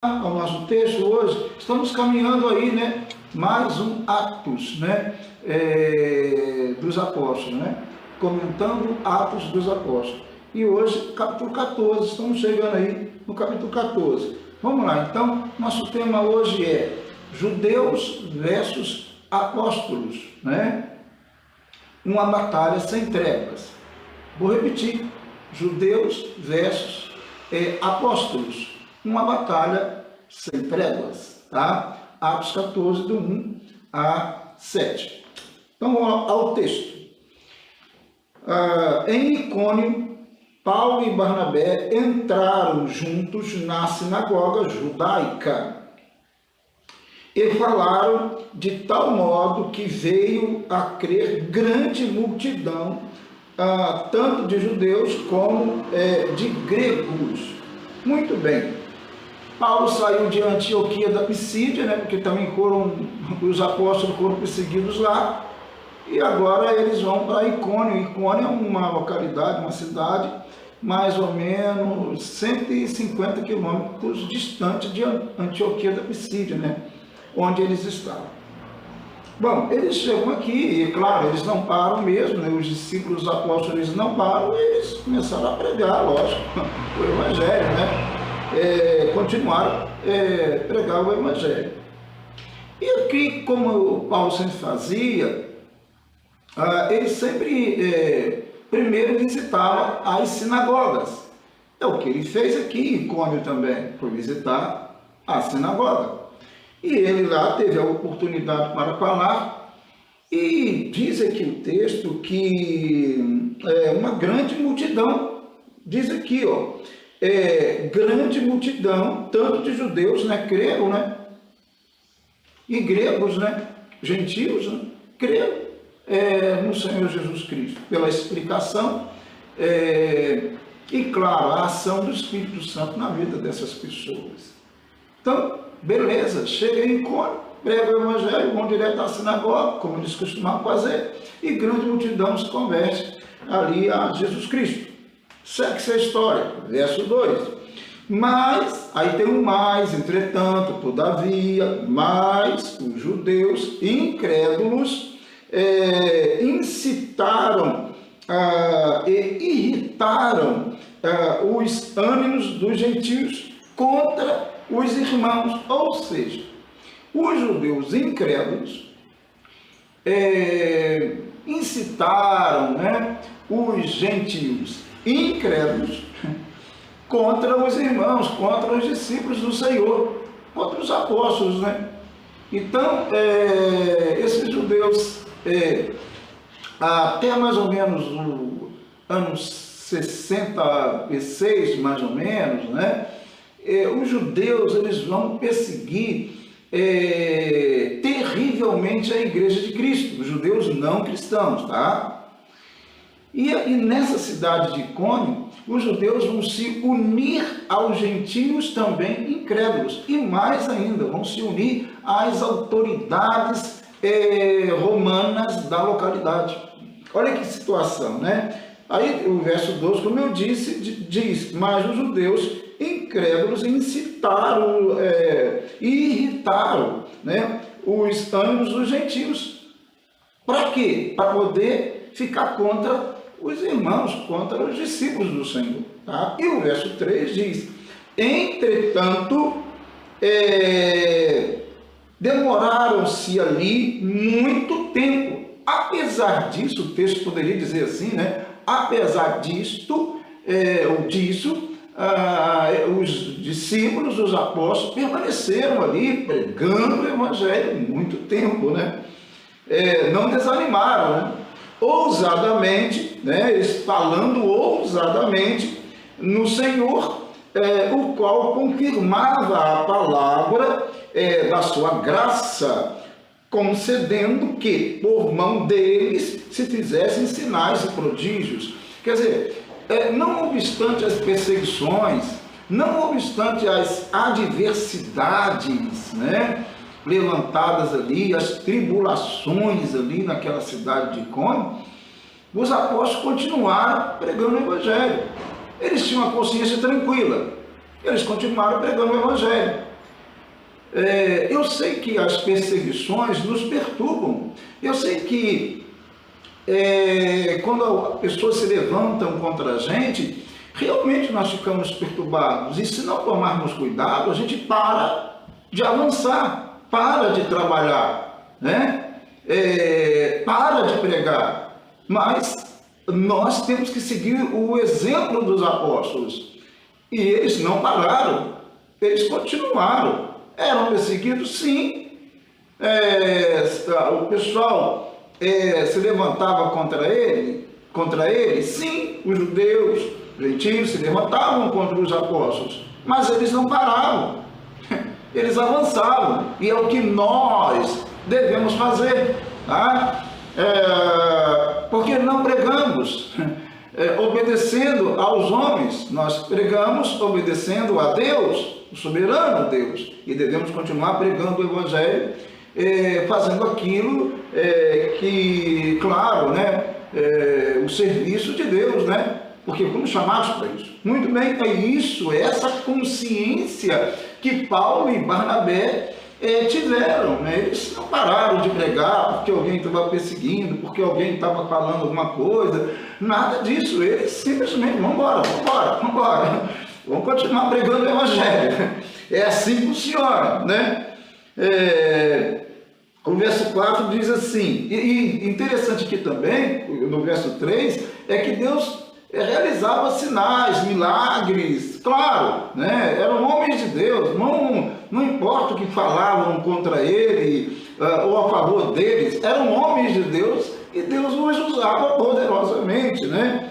Ao nosso texto hoje, estamos caminhando aí, né, mais um Atos, né, dos Apóstolos, né, comentando Atos dos Apóstolos. E hoje, capítulo 14, estamos chegando aí no capítulo 14. Vamos lá, então, nosso tema hoje é Judeus versus Apóstolos, né, uma batalha sem tréguas. Vou repetir, Judeus versus Apóstolos. Uma batalha sem tréguas, tá? Atos 14, do 1 a 7. Então, vamos ao texto. Em Icônio, Paulo e Barnabé entraram juntos na sinagoga judaica e falaram de tal modo que veio a crer grande multidão, tanto de judeus como de gregos. Muito bem. Paulo saiu de Antioquia da Pisídia, né, porque também os apóstolos foram perseguidos lá, e agora eles vão para Icônio. Icônio é uma localidade, uma cidade, mais ou menos 150 quilômetros distante de Antioquia da Pisídia, né, onde eles estavam. Bom, eles chegam aqui, e claro, eles não param mesmo, né, os discípulos, os apóstolos, eles não param, e eles começaram a pregar, lógico, o Evangelho, né? Continuaram a pregar o Evangelho. E aqui, como Paulo sempre fazia, ele sempre primeiro visitava as sinagogas. É o que ele fez aqui em Icônio também, foi visitar a sinagoga. E ele lá teve a oportunidade para falar, e diz aqui o texto que uma grande multidão, diz aqui, ó, grande multidão, tanto de judeus, né, creram, né, e gregos, né, gentios, né, creram no Senhor Jesus Cristo, pela explicação e, claro, a ação do Espírito Santo na vida dessas pessoas. Então, beleza, chega em Icônio, prega o Evangelho, vão direto à sinagoga, como eles costumavam fazer, e grande multidão se converte ali a Jesus Cristo. Segue-se a história, verso 2. Mas, aí tem um mais, entretanto, todavia, mas os judeus incrédulos incitaram e irritaram os ânimos dos gentios contra os irmãos. Ou seja, os judeus incrédulos incitaram, né, os gentios incrédulos contra os irmãos, contra os discípulos do Senhor, contra os apóstolos, né? Então, esses judeus, até mais ou menos no ano 66, mais ou menos, né? Os judeus, eles vão perseguir terrivelmente a igreja de Cristo, os judeus não cristãos, tá? E nessa cidade de Icônio, os judeus vão se unir aos gentios também incrédulos. E mais ainda, vão se unir às autoridades romanas da localidade. Olha que situação, né? Aí o verso 12, como eu disse, diz, mas os judeus incrédulos incitaram e irritaram, né, os ânimos dos gentios. Para quê? Para poder ficar contra os irmãos, contra os discípulos do Senhor. Tá? E o verso 3 diz, entretanto, demoraram-se ali muito tempo. Apesar disso, o texto poderia dizer assim, né? Apesar disso, os discípulos, os apóstolos, permaneceram ali pregando o Evangelho muito tempo, né? Não desanimaram, né? Ousadamente, né, eles falando ousadamente no Senhor, o qual confirmava a palavra da sua graça, concedendo que, por mão deles, se fizessem sinais e prodígios. Quer dizer, não obstante as perseguições, não obstante as adversidades, né, levantadas ali, as tribulações ali naquela cidade de Icônio, os apóstolos continuaram pregando o Evangelho. Eles tinham uma consciência tranquila, eles continuaram pregando o Evangelho. Eu sei que as perseguições nos perturbam. Eu sei que quando as pessoas se levantam contra a gente, realmente nós ficamos perturbados. E se não tomarmos cuidado, a gente para de avançar, para de trabalhar, né? Para de pregar. Mas nós temos que seguir o exemplo dos apóstolos. E eles não pararam, eles continuaram. Eram perseguidos, sim. O pessoal se levantava contra ele, sim. Os judeus, os gentios se levantavam contra os apóstolos, mas eles não paravam, eles avançavam, e é o que nós devemos fazer, tá? Porque não pregamos obedecendo aos homens, nós pregamos obedecendo a Deus, o soberano Deus, e devemos continuar pregando o Evangelho, fazendo aquilo que, claro, né, o serviço de Deus, né? Porque fomos chamados para isso. Muito bem, é isso, essa consciência que Paulo e Barnabé tiveram, né? Eles não pararam de pregar porque alguém estava perseguindo, porque alguém estava falando alguma coisa, nada disso. Eles simplesmente, vamos embora, vamos continuar pregando o Evangelho. É assim que funciona, né? O verso 4 diz assim, e interessante aqui também, no verso 3, é que Deus realizava sinais, milagres, claro, né? Eram homens de Deus, não importa o que falavam contra ele ou a favor deles, eram homens de Deus e Deus os usava poderosamente, né?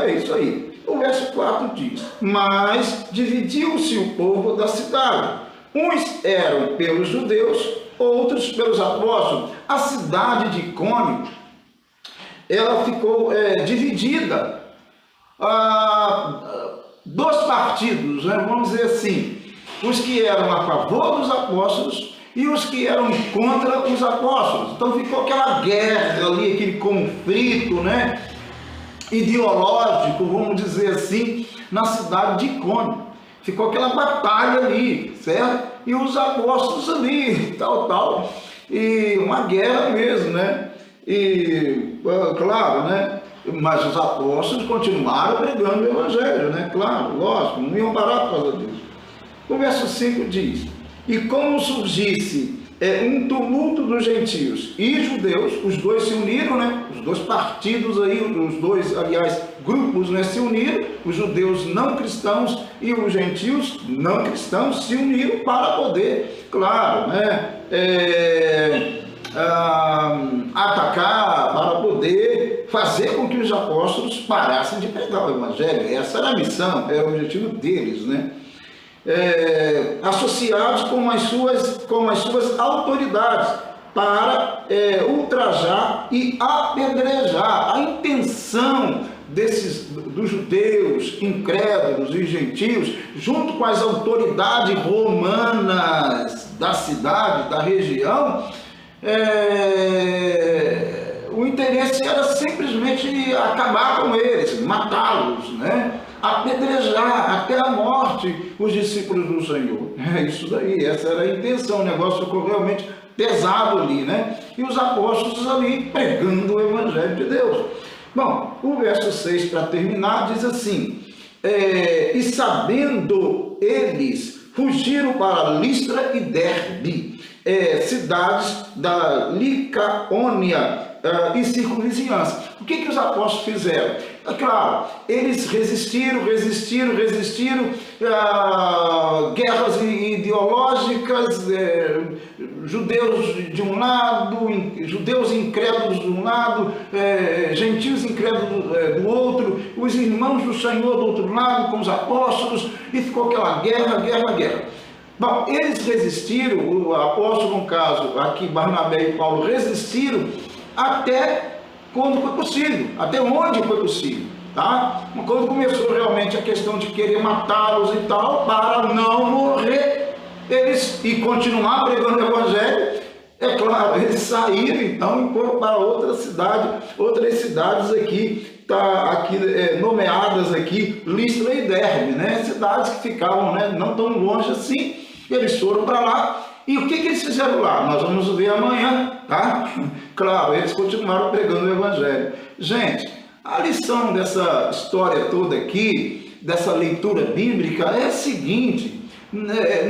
É isso aí. O verso 4 diz, mas dividiu-se o povo da cidade, uns eram pelos judeus, outros pelos apóstolos. A cidade de Icônio, ela ficou dividida dois partidos, né? Vamos dizer assim, os que eram a favor dos apóstolos e os que eram contra os apóstolos. Então ficou aquela guerra ali, aquele conflito, né, ideológico, vamos dizer assim, na cidade de Icônio. Ficou aquela batalha ali, certo? E os apóstolos ali, tal, e uma guerra mesmo, né? E, claro, né? Mas os apóstolos continuaram pregando o Evangelho, né? Claro, lógico, não iam parar por causa disso. O verso 5 diz, e como surgisse um tumulto dos gentios e judeus, os dois se uniram, né? Os dois partidos aí, os dois, aliás, grupos, né, se uniram, os judeus não cristãos e os gentios não cristãos se uniram para poder, claro, né, atacar, para poder fazer com que os apóstolos parassem de pregar o Evangelho. Essa era a missão, era o objetivo deles, né? Associados com as suas autoridades para ultrajar e apedrejar. A intenção dos judeus incrédulos e gentios, junto com as autoridades romanas da cidade, da região, o interesse era simplesmente acabar com eles, matá-los, né? Apedrejar até a morte os discípulos do Senhor. É isso daí, essa era a intenção. O negócio ficou realmente pesado ali, né? E os apóstolos ali pregando o Evangelho de Deus. Bom, o verso 6, para terminar, diz assim, e sabendo eles, fugiram para Listra e Derbe, cidades da Licaônia e circunvizinhança. O que os apóstolos fizeram? Claro, eles resistiram, guerras ideológicas, judeus de um lado, judeus incrédulos de um lado, gentios incrédulos do outro, os irmãos do Senhor do outro lado, com os apóstolos, e ficou aquela guerra. Bom, eles resistiram, o apóstolo, no caso, aqui Barnabé e Paulo resistiram até quando foi possível, até onde foi possível, tá? Quando começou realmente a questão de querer matá-los e tal, para não morrer, e continuar pregando o Evangelho, é claro, eles saíram então e foram para outras cidades aqui, nomeadas aqui, Listra e Derbe, né? Cidades que ficavam, né, não tão longe assim, Eles foram para lá, e o que eles fizeram lá? Nós vamos ver amanhã, tá? Claro, eles continuaram pregando o Evangelho. Gente, a lição dessa história toda aqui, dessa leitura bíblica, é a seguinte: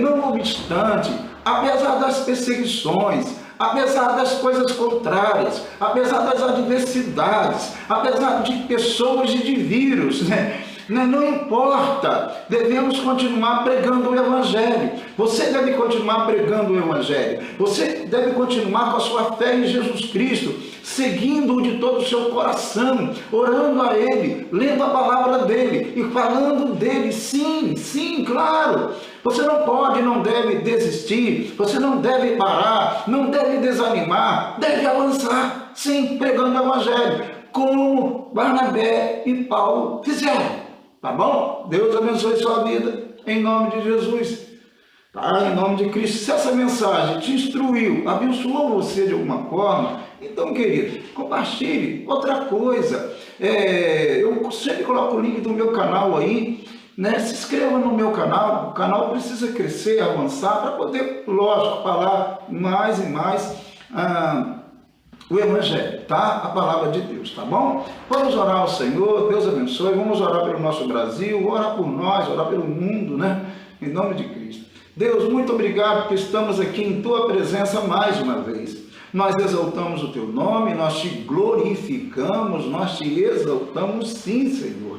não obstante, apesar das perseguições, apesar das coisas contrárias, apesar das adversidades, apesar de pessoas e de vírus, não importa, devemos continuar pregando o Evangelho. Você deve continuar pregando o Evangelho. Você deve continuar com a sua fé em Jesus Cristo, seguindo-o de todo o seu coração, orando a Ele, lendo a palavra dEle e falando dEle. Sim, sim, claro. Você não pode, não deve desistir, você não deve parar, não deve desanimar, deve avançar, sim, pregando o Evangelho, como Barnabé e Paulo fizeram. Tá bom? Deus abençoe sua vida, em nome de Jesus. Tá? Em nome de Cristo. Se essa mensagem te instruiu, abençoou você de alguma forma, então, querido, compartilhe. Outra coisa, eu sempre coloco o link do meu canal aí, se inscreva no meu canal. O canal precisa crescer, avançar, para poder, lógico, falar mais e mais o Evangelho, tá? A palavra de Deus, tá bom? Vamos orar ao Senhor, Deus abençoe, vamos orar pelo nosso Brasil, orar por nós, orar pelo mundo, em nome de Cristo. Deus, muito obrigado porque estamos aqui em Tua presença mais uma vez. Nós exaltamos o Teu nome, nós Te glorificamos, nós Te exaltamos sim, Senhor.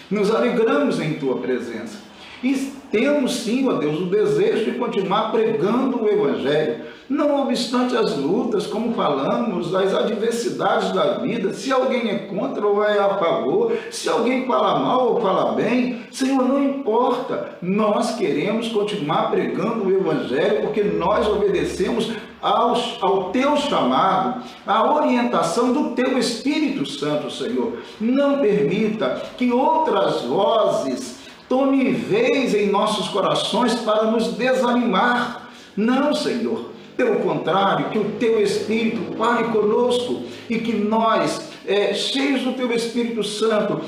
Nos alegramos em Tua presença. E temos sim, ó Deus, o desejo de continuar pregando o Evangelho, não obstante as lutas, como falamos, as adversidades da vida, se alguém é contra ou é a favor, se alguém fala mal ou fala bem, Senhor, não importa, nós queremos continuar pregando o Evangelho, porque nós obedecemos ao Teu chamado, à orientação do Teu Espírito Santo, Senhor. Não permita que outras vozes tome vez em nossos corações para nos desanimar. Não, Senhor. Pelo contrário, que o Teu Espírito fale conosco e que nós, cheios do Teu Espírito Santo,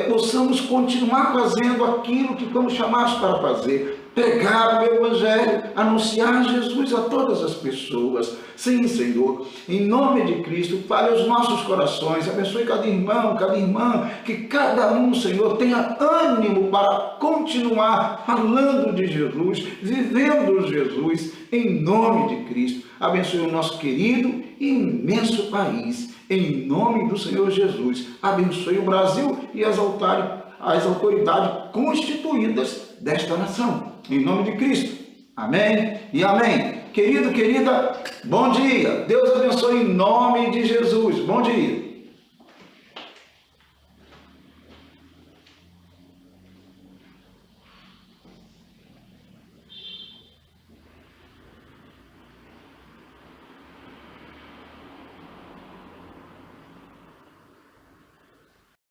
possamos continuar fazendo aquilo que fomos chamados para fazer. Pregar o Evangelho, anunciar Jesus a todas as pessoas. Sim, Senhor, em nome de Cristo, fale aos nossos corações, abençoe cada irmão, cada irmã, que cada um, Senhor, tenha ânimo para continuar falando de Jesus, vivendo Jesus, em nome de Cristo. Abençoe o nosso querido e imenso país, em nome do Senhor Jesus. Abençoe o Brasil e as autoridades constituídas desta nação. Em nome de Cristo. Amém e amém. Querido, querida, bom dia. Deus abençoe em nome de Jesus. Bom dia.